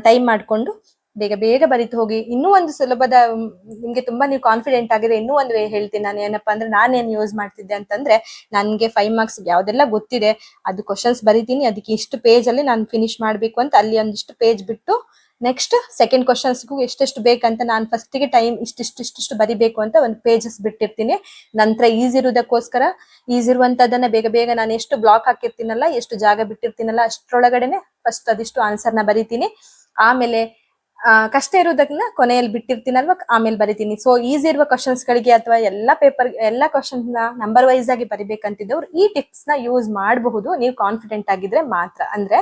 ಟೈಮ್ ಮಾಡ್ಕೊಂಡು ಬೇಗ ಬರಿತು ಹೋಗಿ. ಇನ್ನೂ ಒಂದು ಸುಲಭದ, ನಿಮ್ಗೆ ತುಂಬಾ ನೀವು ಕಾನ್ಫಿಡೆಂಟ್ ಆಗಿದೆ, ಇನ್ನೂ ಒಂದು ವೇ ಹೇಳ್ತೀನಿ ನಾನು. ಏನಪ್ಪಾ ಅಂದ್ರೆ ನಾನೇನ್ ಯೂಸ್ ಮಾಡ್ತಿದ್ದೆ ಅಂತಂದ್ರೆ, ನನ್ಗೆ 5 ಮಾರ್ಕ್ಸ್ ಯಾವ್ದೆಲ್ಲ ಗೊತ್ತಿದೆ ಅದು ಕ್ವಶನ್ಸ್ ಬರಿತೀನಿ, ಅದಕ್ಕೆ ಇಷ್ಟು ಪೇಜ್ ಅಲ್ಲಿ ನಾನು ಫಿನಿಶ್ ಮಾಡ್ಬೇಕು ಅಂತ ಅಲ್ಲಿ ಒಂದಿಷ್ಟು ಪೇಜ್ ಬಿಟ್ಟು ನೆಕ್ಸ್ಟ್ ಸೆಕೆಂಡ್ ಕ್ವಶನ್ಸ್ಗೂ ಎಷ್ಟೆಷ್ಟು ಬೇಕಂತ ನಾನು ಫಸ್ಟಿಗೆ ಟೈಮ್ ಇಷ್ಟಿಷ್ಟು ಬರಿಬೇಕು ಅಂತ ಒಂದು ಪೇಜಸ್ ಬಿಟ್ಟಿರ್ತೀನಿ. ನಂತರ ಈಸಿ ಇರುವುದಕ್ಕೋಸ್ಕರ ಈಸಿ ಇರುವಂತದನ್ನ ಬೇಗ ನಾನು ಎಷ್ಟು ಬ್ಲಾಕ್ ಹಾಕಿರ್ತೀನಲ್ಲ, ಎಷ್ಟು ಜಾಗ ಬಿಟ್ಟಿರ್ತೀನಲ್ಲ ಅಷ್ಟ್ರೊಳಗಡೆನೆ ಫಸ್ಟ್ ಅದಿಷ್ಟು ಆನ್ಸರ್ನ ಬರಿತೀನಿ. ಆಮೇಲೆ ಕಷ್ಟ ಇರೋದನ್ನ ಕೊನೆಯಲ್ಲಿ ಬಿಟ್ಟಿರ್ತೀನಲ್ವಾ, ಆಮೇಲೆ ಬರಿತೀನಿ. ಸೊ ಈಸಿ ಇರುವ ಕ್ವಶನ್ಸ್ ಗಳಿಗೆ ಅಥವಾ ಎಲ್ಲಾ ಕ್ವಶನ್ಸ್ ನ ನಂಬರ್ ವೈಸ್ ಆಗಿ ಬರಿಬೇಕಂತಿದ್ದವ್ರು ಈ ಟಿಪ್ಸ್ ನ ಯೂಸ್ ಮಾಡಬಹುದು, ನೀವು ಕಾನ್ಫಿಡೆಂಟ್ ಆಗಿದ್ರೆ ಮಾತ್ರ. ಅಂದ್ರೆ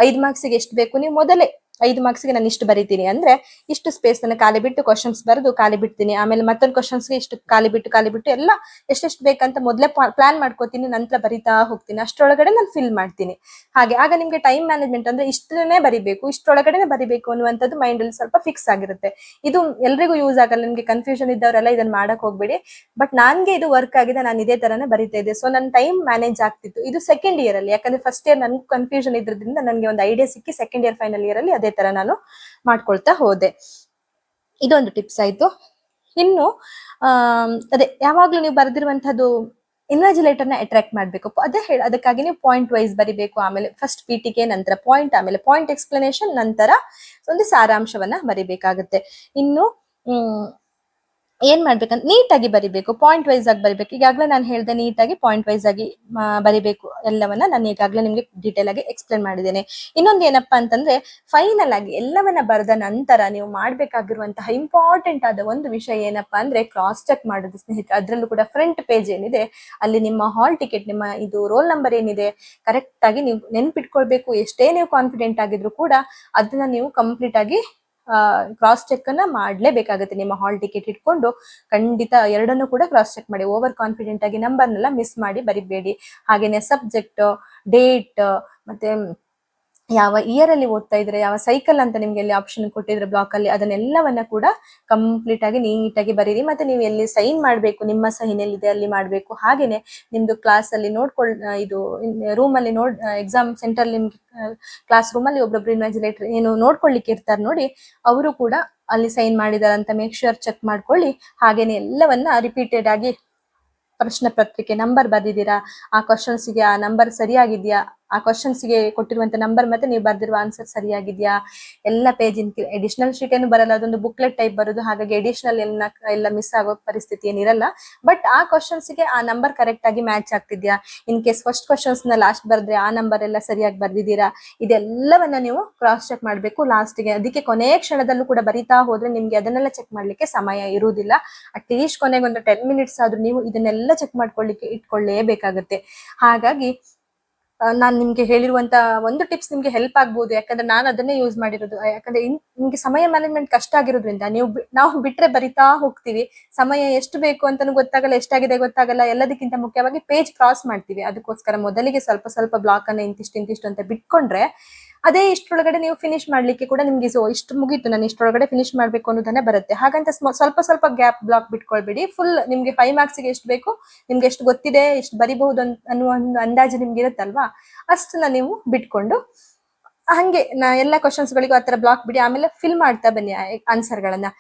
5 ಮಾರ್ಕ್ಸ್ ಗೆ ಎಷ್ಟು ಬೇಕು ನೀವು ಮೊದಲೇ 5 ಮಾರ್ಕ್ಸ್ಗೆ ನಾನು ಇಷ್ಟು ಬರಿತೀನಿ ಅಂದ್ರೆ ಇಷ್ಟು ಸ್ಪೇಸ್ ನಾನು ಖಾಲಿ ಬಿಟ್ಟು ಕ್ವಶನ್ಸ್ ಬರೆದು ಖಾಲಿ ಬಿಡ್ತೀನಿ. ಆಮೇಲೆ ಮತ್ತೊಂದು ಕ್ವಶನ್ಸ್ಗೆ ಇಷ್ಟು ಖಾಲಿ ಬಿಟ್ಟು ಎಲ್ಲ ಎಷ್ಟೆಷ್ಟು ಬೇಕಂತ ಮೊದಲೇ ಪ್ಲಾನ್ ಮಾಡ್ಕೋತೀನಿ, ನಂತರ ಬರಿತಾ ಹೋಗ್ತೀನಿ. ಅಷ್ಟರೊಳಗಡೆ ನಾನು ಫಿಲ್ ಮಾಡ್ತೀನಿ. ಹಾಗೆ ಆಗ ನಿಮ್ಗೆ ಟೈಮ್ ಮ್ಯಾನೇಜ್ಮೆಂಟ್ ಅಂದ್ರೆ ಇಷ್ಟನ್ನೇ ಬರಿಬೇಕು, ಇಷ್ಟರೊಳಗಡೆ ಬರಿಬೇಕು ಅನ್ನುವಂಥದ್ದು ಮೈಂಡ್ ಅಲ್ಲಿ ಸ್ವಲ್ಪ ಫಿಕ್ಸ್ ಆಗಿರುತ್ತೆ. ಇದು ಎಲ್ರಿಗೂ ಯೂಸ್ ಆಗಲ್ಲ. ನಿಮ್ಗೆ ಕನ್ಫ್ಯೂಷನ್ ಇದ್ದವರೆಲ್ಲ ಇದನ್ನ ಮಾಡಕ್ ಹೋಗ್ಬೇಡಿ. ಬಟ್ ನನ್ಗೆ ಇದು ವರ್ಕ್ ಆಗಿದೆ, ನಾನು ಇದೇ ತರನೇ ಬರಿತಾ ಇದ್ದೆ. ಸೊ ನನ್ನ ಟೈಮ್ ಮ್ಯಾನೇಜ್ ಆಗ್ತಿತ್ತು. ಇದು ಸೆಕೆಂಡ್ ಇಯರ್ ಅಲ್ಲಿ, ಯಾಕಂದ್ರೆ ಫಸ್ಟ್ ಇಯರ್ ನನ್ಗೆ ಕನ್ಫ್ಯೂಷನ್ ಇದ್ರಿಂದ ನನಗೆ ಒಂದು ಐಡಿಯಾ ಸಿಕ್ಕಿ ಸೆಕೆಂಡ್ ಇಯರ್ ಫೈನಲ್ ಇಯರ್ ಅಲ್ಲಿ ಅದೇ ತರ ನಾನು ಮಾಡ್ಕೊಳ್ತಾ ಹೋದೆ. ಇದೊಂದು ಟಿಪ್ಸ್ ಆಯ್ತು. ಇನ್ನು ಅದೇ ಯಾವಾಗ್ಲೂ ನೀವು ಬರೆದಿರುವಂತಹದ್ದು ಇನ್ವಿಜಿಲೇಟರ್ನ ಅಟ್ರಾಕ್ಟ್ ಮಾಡ್ಬೇಕು. ಅದಕ್ಕಾಗಿ ನೀವು ಪಾಯಿಂಟ್ ವೈಸ್ ಬರಿಬೇಕು. ಆಮೇಲೆ ಫಸ್ಟ್ ಪೀಟಿಕೆ, ನಂತರ ಪಾಯಿಂಟ್, ಆಮೇಲೆ ಪಾಯಿಂಟ್ ಎಕ್ಸ್ಪ್ಲನೇಷನ್, ನಂತರ ಒಂದು ಸಾರಾಂಶವನ್ನ ಬರಿಬೇಕಾಗುತ್ತೆ. ಇನ್ನು ಏನ್ ಮಾಡ್ಬೇಕಂತ ನೀಟಾಗಿ ಬರಿಬೇಕು, ಪಾಯಿಂಟ್ ವೈಸ್ ಆಗಿ ಬರಿಬೇಕು. ಈಗಾಗಲೇ ನಾನು ಹೇಳ್ದೆ ನೀಟಾಗಿ ಪಾಯಿಂಟ್ ವೈಸ್ ಆಗಿ ಬರಿಬೇಕು. ಎಲ್ಲವನ್ನ ನಾನು ಈಗಾಗಲೇ ನಿಮ್ಗೆ ಡೀಟೇಲ್ ಆಗಿ ಎಕ್ಸ್ಪ್ಲೇನ್ ಮಾಡಿದ್ದೇನೆ. ಇನ್ನೊಂದು ಏನಪ್ಪಾ ಅಂತಂದ್ರೆ, ಫೈನಲ್ ಆಗಿ ಎಲ್ಲವನ್ನ ಬರೆದ ನಂತರ ನೀವು ಮಾಡ್ಬೇಕಾಗಿರುವಂತಹ ಇಂಪಾರ್ಟೆಂಟ್ ಆದ ಒಂದು ವಿಷಯ ಏನಪ್ಪಾ ಅಂದ್ರೆ ಕ್ರಾಸ್ ಚೆಕ್ ಮಾಡೋದು ಸ್ನೇಹಿತರೆ. ಅದ್ರಲ್ಲೂ ಕೂಡ ಫ್ರಂಟ್ ಪೇಜ್ ಏನಿದೆ ಅಲ್ಲಿ ನಿಮ್ಮ ಹಾಲ್ ಟಿಕೆಟ್, ನಿಮ್ಮ ಇದು ರೋಲ್ ನಂಬರ್ ಏನಿದೆ ಕರೆಕ್ಟ್ ಆಗಿ ನೀವು ನೆನ್ಪಿಟ್ಕೊಳ್ಬೇಕು. ಎಷ್ಟೇ ನೀವು ಕಾನ್ಫಿಡೆಂಟ್ ಆಗಿದ್ರು ಕೂಡ ಅದನ್ನ ನೀವು ಕಂಪ್ಲೀಟ್ ಆಗಿ ಕ್ರಾಸ್ ಚೆಕ್ ಅನ್ನ ಮಾಡ್ಲೇಬೇಕಾಗುತ್ತೆ. ನಿಮ್ಮ ಹಾಲ್ ಟಿಕೆಟ್ ಇಟ್ಕೊಂಡು ಖಂಡಿತ ಎರಡನ್ನೂ ಕೂಡ ಕ್ರಾಸ್ ಚೆಕ್ ಮಾಡಿ. ಓವರ್ ಕಾನ್ಫಿಡೆಂಟ್ ಆಗಿ ನಂಬರ್ನೆಲ್ಲ ಮಿಸ್ ಮಾಡಿ ಬರಿಬೇಡಿ. ಹಾಗೇನೆ ಸಬ್ಜೆಕ್ಟ್, ಡೇಟ್, ಮತ್ತೆ ಯಾವ ಇಯರ್ ಅಲ್ಲಿ ಓದ್ತಾ ಇದ್ರೆ, ಯಾವ ಸೈಕಲ್ ಅಂತ ನಿಮ್ಗೆ ಎಲ್ಲಿ ಆಪ್ಷನ್ ಕೊಟ್ಟಿದ್ರೆ ಬ್ಲಾಕ್ ಅಲ್ಲಿ, ಅದನ್ನೆಲ್ಲವನ್ನ ಕೂಡ ಕಂಪ್ಲೀಟ್ ಆಗಿ ನೀಟಾಗಿ ಬರೀರಿ. ಮತ್ತೆ ನೀವು ಎಲ್ಲಿ ಸೈನ್ ಮಾಡ್ಬೇಕು, ನಿಮ್ಮ ಸೈನ್ ಎಲ್ಲಿದೆ ಅಲ್ಲಿ ಮಾಡ್ಬೇಕು. ಹಾಗೇನೆ ನಿಮ್ದು ಕ್ಲಾಸ್ ಅಲ್ಲಿ ಇದು ರೂಮ್ ಅಲ್ಲಿ ಎಕ್ಸಾಮ್ ಸೆಂಟರ್ ನಿಮ್ಗೆ ಕ್ಲಾಸ್ ರೂಮ್ ಅಲ್ಲಿ ಒಬ್ಬೊಬ್ರು ಇನ್ವಿಜಿಲೇಟರ್ ಏನು ನೋಡ್ಕೊಳ್ಲಿಕ್ಕೆ ಇರ್ತಾರೆ ನೋಡಿ, ಅವರು ಕೂಡ ಅಲ್ಲಿ ಸೈನ್ ಮಾಡಿದಾರ ಅಂತ ಮೇಕ್ ಶ್ಯೂರ್ ಚೆಕ್ ಮಾಡ್ಕೊಳ್ಳಿ. ಹಾಗೇನೆ ಎಲ್ಲವನ್ನ ರಿಪೀಟೆಡ್ ಆಗಿ ಪ್ರಶ್ನೆ ಪತ್ರಿಕೆ ನಂಬರ್ ಬರ್ದಿದ್ದೀರಾ, ಆ ಕ್ವಶನ್ಸ್ಗೆ ಆ ನಂಬರ್ ಸರಿಯಾಗಿದ್ಯಾ, ಆ ಕ್ವಶನ್ಸ್ಗೆ ಕೊಟ್ಟಿರುವಂತ ನಂಬರ್ ಮತ್ತೆ ನೀವು ಬರ್ದಿರುವ ಆನ್ಸರ್ ಸರಿಯಾಗಿದ್ಯಾ, ಎಲ್ಲ ಪೇಜ್ ಎಡಿಷನಲ್ ಶೀಟ್ ಏನು ಬರಲ್ಲ, ಅದೊಂದು ಬುಕ್ಲೆಟ್ ಟೈಪ್ ಬರೋದು. ಹಾಗಾಗಿ ಎಡಿಷನಲ್ ಎಲ್ಲ ಮಿಸ್ ಆಗೋ ಪರಿಸ್ಥಿತಿ ಏನಿರಲ್ಲ. ಬಟ್ ಆ ಕ್ವಶನ್ಸ್ಗೆ ಆ ನಂಬರ್ ಕರೆಕ್ಟ್ ಆಗಿ ಮ್ಯಾಚ್ ಆಗ್ತಿದ್ಯಾ, ಇನ್ ಕೇಸ್ ಫಸ್ಟ್ ಕ್ವಶನ್ಸ್ ನ ಲಾಸ್ಟ್ ಬರ್ದ್ರೆ ಆ ನಂಬರ್ ಎಲ್ಲ ಸರಿಯಾಗಿ ಬರ್ದಿದ್ದೀರಾ, ಇದೆಲ್ಲವನ್ನ ನೀವು ಕ್ರಾಸ್ ಚೆಕ್ ಮಾಡ್ಬೇಕು ಲಾಸ್ಟ್ಗೆ. ಅದಕ್ಕೆ ಕೊನೆಯ ಕ್ಷಣದಲ್ಲೂ ಕೂಡ ಬರಿತಾ ಹೋದ್ರೆ ನಿಮ್ಗೆ ಅದನ್ನೆಲ್ಲ ಚೆಕ್ ಮಾಡ್ಲಿಕ್ಕೆ ಸಮಯ ಇರುವುದಿಲ್ಲ. ಅಟ್ಲೀಸ್ಟ್ ಕೊನೆಗೆ ಒಂದು 10 ಮಿನಿಟ್ಸ್ ಆದ್ರೂ ನೀವು ಇದನ್ನೆಲ್ಲ ಚೆಕ್ ಮಾಡ್ಕೊಳ್ಳಿಕ್ಕೆ ಇಟ್ಕೊಳ್ಳೇಬೇಕಾಗುತ್ತೆ. ಹಾಗಾಗಿ ನಾನು ನಿಮ್ಗೆ ಹೇಳಿರುವಂತ ಒಂದು ಟಿಪ್ಸ್ ನಿಮ್ಗೆ ಹೆಲ್ಪ್ ಆಗ್ಬಹುದು, ಯಾಕಂದ್ರೆ ನಾನು ಅದನ್ನೇ ಯೂಸ್ ಮಾಡಿರೋದು. ಯಾಕಂದ್ರೆ ನಿಮ್ಗೆ ಸಮಯ ಮ್ಯಾನೇಜ್ಮೆಂಟ್ ಕಷ್ಟ ಆಗಿರೋದ್ರಿಂದ ನಾವು ಬಿಟ್ರೆ ಬರಿತಾ ಹೋಗ್ತೀವಿ, ಸಮಯ ಎಷ್ಟು ಬೇಕು ಅಂತಾನು ಗೊತ್ತಾಗಲ್ಲ, ಎಷ್ಟಾಗಿದೆ ಗೊತ್ತಾಗಲ್ಲ. ಎಲ್ಲದಕ್ಕಿಂತ ಮುಖ್ಯವಾಗಿ ಪೇಜ್ ಕ್ರಾಸ್ ಮಾಡ್ತೀವಿ. ಅದಕ್ಕೋಸ್ಕರ ಮೊದಲಿಗೆ ಸ್ವಲ್ಪ ಸ್ವಲ್ಪ ಬ್ಲಾಕ್ ಅನ್ನ ಇಂತಿಷ್ಟು ಅಂತ ಬಿಟ್ಕೊಂಡ್ರೆ ಅದೇ ಇಷ್ಟರೊಳಗಡೆ ನೀವು ಫಿನಿಶ್ ಮಾಡ್ಲಿಕ್ಕೆ ಕೂಡ ನಿಮ್ಗೆ ಇಷ್ಟು ಮುಗೀತು, ನಾನು ಇಷ್ಟರೊಳಗಡೆ ಫಿನಿಶ್ ಮಾಡ್ಬೇಕು ಅನ್ನೋದನ್ನೇ ಬರುತ್ತೆ. ಹಾಗಂತ ಸ್ವಲ್ಪ ಗ್ಯಾಪ್ ಬ್ಲಾಕ್ ಬಿಟ್ಕೊಳ್ಬೇಡಿ. ಫುಲ್ ನಿಮ್ಗೆ 5 ಮಾರ್ಕ್ಸ್ಗೆ ಎಷ್ಟು ಬೇಕು, ನಿಮ್ಗೆ ಎಷ್ಟು ಗೊತ್ತಿದೆ, ಎಷ್ಟು ಬರಿಬಹುದು ಅನ್ನುವ ಒಂದು ಅಂದಾಜು ನಿಮ್ಗೆ ಇರುತ್ತಲ್ವಾ, ಅಷ್ಟನ್ನ ನೀವು ಬಿಟ್ಕೊಂಡು ಹಂಗೆ ಎಲ್ಲ ಕ್ವಶನ್ಸ್ ಗಳಿಗೂ ಆತರ ಬ್ಲಾಕ್ ಬಿಡಿ. ಆಮೇಲೆ ಫಿಲ್ ಮಾಡ್ತಾ ಬನ್ನಿ ಆನ್ಸರ್ ಗಳನ್ನ.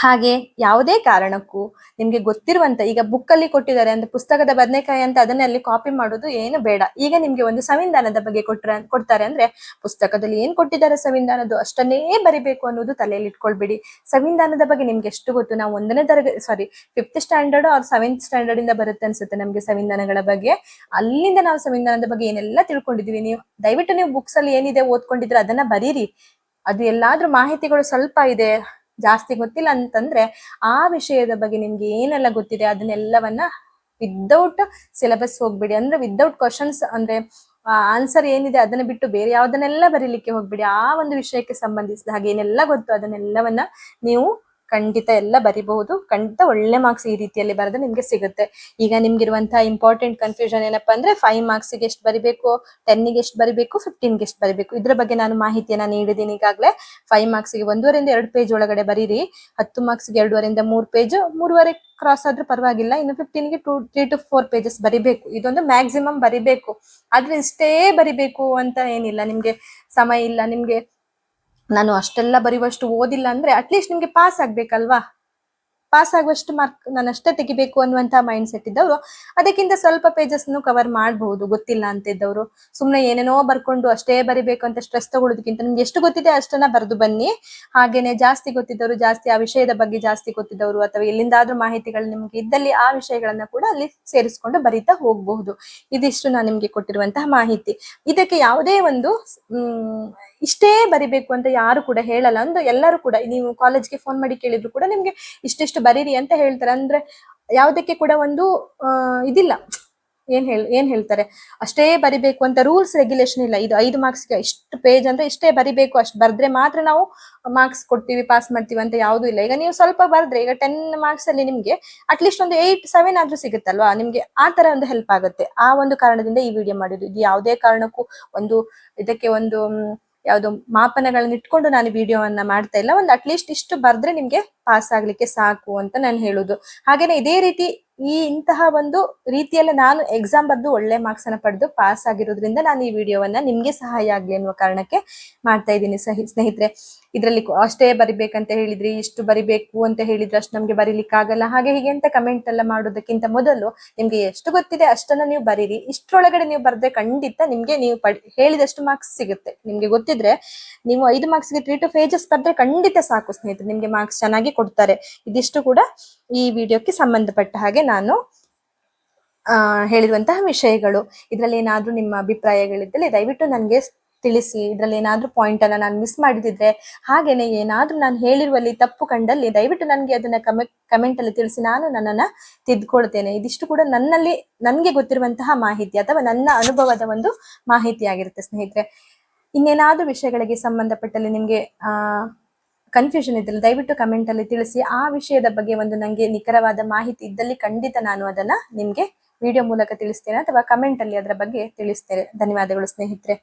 ಹಾಗೆ ಯಾವುದೇ ಕಾರಣಕ್ಕೂ ನಿಮ್ಗೆ ಗೊತ್ತಿರುವಂತ, ಈಗ ಬುಕ್ ಅಲ್ಲಿ ಕೊಟ್ಟಿದ್ದಾರೆ ಅಂದ್ರೆ ಪುಸ್ತಕದ ಬದನೆಕಾಯಿ ಅಂತ ಅದನ್ನೇ ಅಲ್ಲಿ ಕಾಪಿ ಮಾಡೋದು ಏನು ಬೇಡ. ಈಗ ನಿಮ್ಗೆ ಒಂದು ಸಂವಿಧಾನದ ಬಗ್ಗೆ ಕೊಡ್ತಾರೆ ಅಂದ್ರೆ ಪುಸ್ತಕದಲ್ಲಿ ಏನ್ ಕೊಟ್ಟಿದ್ದಾರೆ ಸಂವಿಧಾನದ್ದು ಅಷ್ಟನ್ನೇ ಬರಿಬೇಕು ಅನ್ನೋದು ತಲೆಯಲ್ಲಿ ಇಟ್ಕೊಳ್ಬೇಡಿ. ಸಂವಿಧಾನದ ಬಗ್ಗೆ ನಿಮ್ಗೆ ಎಷ್ಟು ಗೊತ್ತು, ನಾವು 1ನೇ ತರಗತಿ 5th standard R 7th standard ಇಂದ ಬರುತ್ತೆ ಅನ್ಸುತ್ತೆ ನಮ್ಗೆ ಸಂವಿಧಾನಗಳ ಬಗ್ಗೆ. ಅಲ್ಲಿಂದ ನಾವು ಸಂವಿಧಾನದ ಬಗ್ಗೆ ಏನೆಲ್ಲ ತಿಳ್ಕೊಂಡಿದೀವಿ. ನೀವು ದಯವಿಟ್ಟು ನೀವು ಬುಕ್ಸ್ ಅಲ್ಲಿ ಏನಿದೆ ಓದ್ಕೊಂಡಿದ್ರೆ ಅದನ್ನ ಬರೀರಿ. ಅದು ಎಲ್ಲಾದ್ರೂ ಮಾಹಿತಿಗಳು ಸ್ವಲ್ಪ ಇದೆ, ಜಾಸ್ತಿ ಗೊತ್ತಿಲ್ಲ ಅಂತಂದ್ರೆ ಆ ವಿಷಯದ ಬಗ್ಗೆ ನಿಮ್ಗೆ ಏನೆಲ್ಲ ಗೊತ್ತಿದೆ ಅದನ್ನೆಲ್ಲವನ್ನ ವಿದೌಟ್ ಸಿಲೆಬಸ್ ಹೋಗ್ಬಿಡಿ. ಅಂದ್ರೆ ವಿದೌಟ್ ಕ್ವಶನ್ಸ್ ಅಂದ್ರೆ ಆನ್ಸರ್ ಏನಿದೆ ಅದನ್ನ ಬಿಟ್ಟು ಬೇರೆ ಯಾವ್ದನ್ನೆಲ್ಲ ಬರೀಲಿಕ್ಕೆ ಹೋಗ್ಬಿಡಿ. ಆ ಒಂದು ವಿಷಯಕ್ಕೆ ಸಂಬಂಧಿಸಿದ ಹಾಗೆ ಏನೆಲ್ಲ ಗೊತ್ತು ಅದನ್ನೆಲ್ಲವನ್ನ ನೀವು ಖಂಡಿತ ಎಲ್ಲ ಬರಿಬಹುದು. ಖಂಡಿತ ಒಳ್ಳೆ ಮಾರ್ಕ್ಸ್ ಈ ರೀತಿಯಲ್ಲಿ ಬರೆದು ನಿಮ್ಗೆ ಸಿಗುತ್ತೆ. ಈಗ ನಿಮ್ಗಿರುವಂತಹ ಇಂಪಾರ್ಟೆಂಟ್ ಕನ್ಫ್ಯೂಷನ್ ಏನಪ್ಪಾ ಅಂದ್ರೆ 5 ಮಾರ್ಕ್ಸ್ಗೆ ಎಷ್ಟು ಬರಿಬೇಕು, 10ಗೆ ಎಷ್ಟು ಬರಿಬೇಕು, 15ಗೆ ಎಷ್ಟು ಬರಿಬೇಕು, ಇದ್ರ ಬಗ್ಗೆ ನಾನು ಮಾಹಿತಿಯನ್ನ ನೀಡಿದ್ದೀನಿ ಈಗಾಗಲೇ. 5 ಮಾರ್ಕ್ಸ್ಗೆ 1.5 2 ಪೇಜ್ ಒಳಗಡೆ ಬರೀರಿ. 10 ಮಾರ್ಕ್ಸ್ಗೆ 2.5 3 ಪೇಜ್, 3.5 ಕ್ರಾಸ್ ಆದ್ರೂ ಪರವಾಗಿಲ್ಲ. ಇನ್ನು 15ಗೆ 3 to 4 ಪೇಜಸ್ ಬರಿಬೇಕು. ಇದೊಂದು ಮ್ಯಾಕ್ಸಿಮಮ್ ಬರಿಬೇಕು. ಆದ್ರೆ ಇಷ್ಟೇ ಬರಿಬೇಕು ಅಂತ ಏನಿಲ್ಲ. ನಿಮ್ಗೆ ಸಮಯ ಇಲ್ಲ, ನಿಮ್ಗೆ ನಾನು ಅಷ್ಟೆಲ್ಲ ಬರೆಯುವಷ್ಟು ಓದಿಲ್ಲ ಅಂದ್ರೆ ಅಟ್ಲೀಸ್ಟ್ ನಿಮ್ಗೆ ಪಾಸ್ ಆಗ್ಬೇಕಲ್ವಾ, ಪಾಸ್ ಆಗುವಷ್ಟು ಮಾರ್ಕ್ ನಾನು ಅಷ್ಟೇ ತೆಗಿಬೇಕು ಅನ್ನುವಂತ ಮೈಂಡ್ ಸೆಟ್ ಇದ್ದವರು ಅದಕ್ಕಿಂತ ಸ್ವಲ್ಪ ಪೇಜಸ್ ಕವರ್ ಮಾಡಬಹುದು. ಗೊತ್ತಿಲ್ಲ ಅಂತ ಇದ್ದವರು ಸುಮ್ನೆ ಏನೇನೋ ಬರ್ಕೊಂಡು ಅಷ್ಟೇ ಬರಿಬೇಕು ಅಂತ ಸ್ಟ್ರೆಸ್ ತಗೊಳ್ಳೋದಕ್ಕಿಂತ ನಿಮ್ಗೆ ಎಷ್ಟು ಗೊತ್ತಿದೆ ಅಷ್ಟನ್ನ ಬರೆದು ಬನ್ನಿ. ಹಾಗೇನೆ ಜಾಸ್ತಿ ಗೊತ್ತಿದ್ದವರು, ಜಾಸ್ತಿ ಆ ವಿಷಯದ ಬಗ್ಗೆ ಜಾಸ್ತಿ ಗೊತ್ತಿದ್ದವರು ಅಥವಾ ಎಲ್ಲಿಂದಾದ್ರೂ ಮಾಹಿತಿಗಳು ನಿಮ್ಗೆ ಇದ್ದಲ್ಲಿ ಆ ವಿಷಯಗಳನ್ನ ಕೂಡ ಅಲ್ಲಿ ಸೇರಿಸ್ಕೊಂಡು ಬರಿತಾ ಹೋಗಬಹುದು. ಇದಿಷ್ಟು ನಾನು ನಿಮ್ಗೆ ಕೊಟ್ಟಿರುವಂತಹ ಮಾಹಿತಿ. ಇದಕ್ಕೆ ಯಾವುದೇ ಒಂದು ಇಷ್ಟೇ ಬರಿಬೇಕು ಅಂತ ಯಾರು ಕೂಡ ಹೇಳಲ್ಲ. ಅಂದ್ರೆ ಎಲ್ಲರೂ ಕೂಡ ನೀವು ಕಾಲೇಜ್ಗೆ ಫೋನ್ ಮಾಡಿ ಕೇಳಿದ್ರು ಕೂಡ ನಿಮ್ಗೆ ಇಷ್ಟಿಷ್ಟು ಬರೀರಿ ಅಂತ ಹೇಳ್ತಾರೆ. ಅಂದ್ರೆ ಯಾವುದಕ್ಕೆ ಕೂಡ ಒಂದು ಇದಿಲ್ಲ, ಏನ್ ಹೇಳ್ತಾರೆ, ಅಷ್ಟೇ ಬರಿಬೇಕು ಅಂತ ರೂಲ್ಸ್ ರೆಗ್ಯುಲೇಷನ್ ಇಲ್ಲ. ಇದು 5 ಮಾರ್ಕ್ಸ್ಗೆ ಇಷ್ಟು ಪೇಜ್ ಅಂದ್ರೆ ಇಷ್ಟೇ ಬರಿಬೇಕು, ಅಷ್ಟು ಬರ್ದ್ರೆ ಮಾತ್ರ ನಾವು ಮಾರ್ಕ್ಸ್ ಕೊಡ್ತೀವಿ, ಪಾಸ್ ಮಾಡ್ತೀವಿ ಅಂತ ಯಾವ್ದು ಇಲ್ಲ. ಈಗ ನೀವು ಸ್ವಲ್ಪ ಬರ್ದ್ರೆ, ಈಗ 10 ಮಾರ್ಕ್ಸ್ ಅಲ್ಲಿ ನಿಮ್ಗೆ ಅಟ್ಲೀಸ್ಟ್ ಒಂದು 8, 7 ಆದ್ರೂ ಸಿಗುತ್ತಲ್ವಾ ನಿಮ್ಗೆ, ಆ ತರ ಒಂದು ಹೆಲ್ಪ್ ಆಗುತ್ತೆ. ಆ ಒಂದು ಕಾರಣದಿಂದ ಈ ವಿಡಿಯೋ ಮಾಡಿದ್ದು. ಇದು ಯಾವುದೇ ಕಾರಣಕ್ಕೂ ಒಂದು ಇದಕ್ಕೆ ಒಂದು ಯಾವ್ದು ಮಾಪನಗಳನ್ನ ಇಟ್ಕೊಂಡು ನಾನು ವಿಡಿಯೋವನ್ನ ಮಾಡ್ತಾ ಇಲ್ಲ. ಒಂದು ಅಟ್ಲೀಸ್ಟ್ ಇಷ್ಟು ಬರ್ದ್ರೆ ನಿಮ್ಗೆ ಪಾಸ್ ಆಗ್ಲಿಕ್ಕೆ ಸಾಕು ಅಂತ ನಾನು ಹೇಳುದು. ಹಾಗೇನೆ ಇದೇ ರೀತಿ ಇಂತಹ ಒಂದು ರೀತಿಯಲ್ಲ ನಾನು ಎಕ್ಸಾಮ್ ಬರ್ದು ಒಳ್ಳೆ ಮಾರ್ಕ್ಸ್ ಅನ್ನ ಪಡೆದು ಪಾಸ್ ಆಗಿರೋದ್ರಿಂದ ನಾನು ಈ ವಿಡಿಯೋವನ್ನ ನಿಮ್ಗೆ ಸಹಾಯ ಆಗ್ಲಿ ಅನ್ನುವ ಕಾರಣಕ್ಕೆ ಮಾಡ್ತಾ ಇದ್ದೀನಿ ಸ್ನೇಹಿತರೆ. ಇದರಲ್ಲಿ ಅಷ್ಟೇ ಬರಿಬೇಕಂತ ಹೇಳಿದ್ರಿ, ಇಷ್ಟು ಬರಿಬೇಕು ಅಂತ ಹೇಳಿದ್ರೆ ಅಷ್ಟು ನಮ್ಗೆ ಬರೀಲಿಕ್ಕೆ ಆಗಲ್ಲ, ಹಾಗೆ ಹೀಗೆ ಅಂತ ಕಮೆಂಟ್ ಎಲ್ಲ ಮಾಡೋದಕ್ಕಿಂತ ಮೊದಲು ನಿಮ್ಗೆ ಎಷ್ಟು ಗೊತ್ತಿದೆ ಅಷ್ಟನ್ನ ನೀವು ಬರೀರಿ. ಇಷ್ಟರೊಳಗಡೆ ನೀವು ಬರ್ದ್ರೆ ಖಂಡಿತ ನಿಮ್ಗೆ ನೀವು ಹೇಳಿದಷ್ಟು ಮಾರ್ಕ್ಸ್ ಸಿಗುತ್ತೆ. ನಿಮ್ಗೆ ಗೊತ್ತಿದ್ರೆ ನೀವು 5 ಮಾರ್ಕ್ಸ್ಗೆ 3 to 5 pages ಬರ್ದ್ರೆ ಖಂಡಿತ ಸಾಕು ಸ್ನೇಹಿತರೆ, ನಿಮ್ಗೆ ಮಾರ್ಕ್ಸ್ ಚೆನ್ನಾಗಿ ಕೊಡ್ತಾರೆ. ಇದಿಷ್ಟು ಕೂಡ ಈ ವಿಡಿಯೋಕ್ಕೆ ಸಂಬಂಧಪಟ್ಟ ಹಾಗೆ ನಾನು ಹೇಳಿರುವಂತಹ ವಿಷಯಗಳು. ಇದ್ರಲ್ಲಿ ಏನಾದ್ರೂ ನಿಮ್ಮ ಅಭಿಪ್ರಾಯಗಳಿದ್ದಲ್ಲಿ ದಯವಿಟ್ಟು ನನಗೆ ತಿಳಿಸಿ. ಇದ್ರಲ್ಲಿ ಏನಾದ್ರೂ ಪಾಯಿಂಟ್ ಅನ್ನ ನಾನು ಮಿಸ್ ಮಾಡಿದಿದ್ರೆ, ಹಾಗೇನೆ ಏನಾದ್ರೂ ನಾನು ಹೇಳಿರುವಲ್ಲಿ ತಪ್ಪು ಕಂಡಲ್ಲಿ ದಯವಿಟ್ಟು ನನಗೆ ಅದನ್ನ ಕಮೆಂಟ್ ಅಲ್ಲಿ ತಿಳಿಸಿ, ನಾನು ನನ್ನನ್ನ ತಿದ್ಕೊಳ್ತೇನೆ. ಇದಿಷ್ಟು ಕೂಡ ನನ್ಗೆ ಗೊತ್ತಿರುವಂತಹ ಮಾಹಿತಿ ಅಥವಾ ನನ್ನ ಅನುಭವದ ಒಂದು ಮಾಹಿತಿ ಆಗಿರುತ್ತೆ ಸ್ನೇಹಿತರೆ. ಇನ್ನೇನಾದ್ರೂ ವಿಷಯಗಳಿಗೆ ಸಂಬಂಧಪಟ್ಟಲ್ಲಿ ನಿಮ್ಗೆ ಕನ್ಫ್ಯೂಷನ್ ಇದ್ದಲ್ಲಿ ದಯವಿಟ್ಟು ಕಮೆಂಟ್ ಅಲ್ಲಿ ತಿಳಿಸಿ. ಆ ವಿಷಯದ ಬಗ್ಗೆ ಒಂದು ನಂಗೆ ನಿಖರವಾದ ಮಾಹಿತಿ ಇದ್ದಲ್ಲಿ ಖಂಡಿತ ನಾನು ಅದನ್ನ ನಿಮ್ಗೆ ವಿಡಿಯೋ ಮೂಲಕ ತಿಳಿಸ್ತೇನೆ ಅಥವಾ ಕಮೆಂಟ್ ಅಲ್ಲಿ ಅದರ ಬಗ್ಗೆ ತಿಳಿಸ್ತೇನೆ. ಧನ್ಯವಾದಗಳು ಸ್ನೇಹಿತರೆ.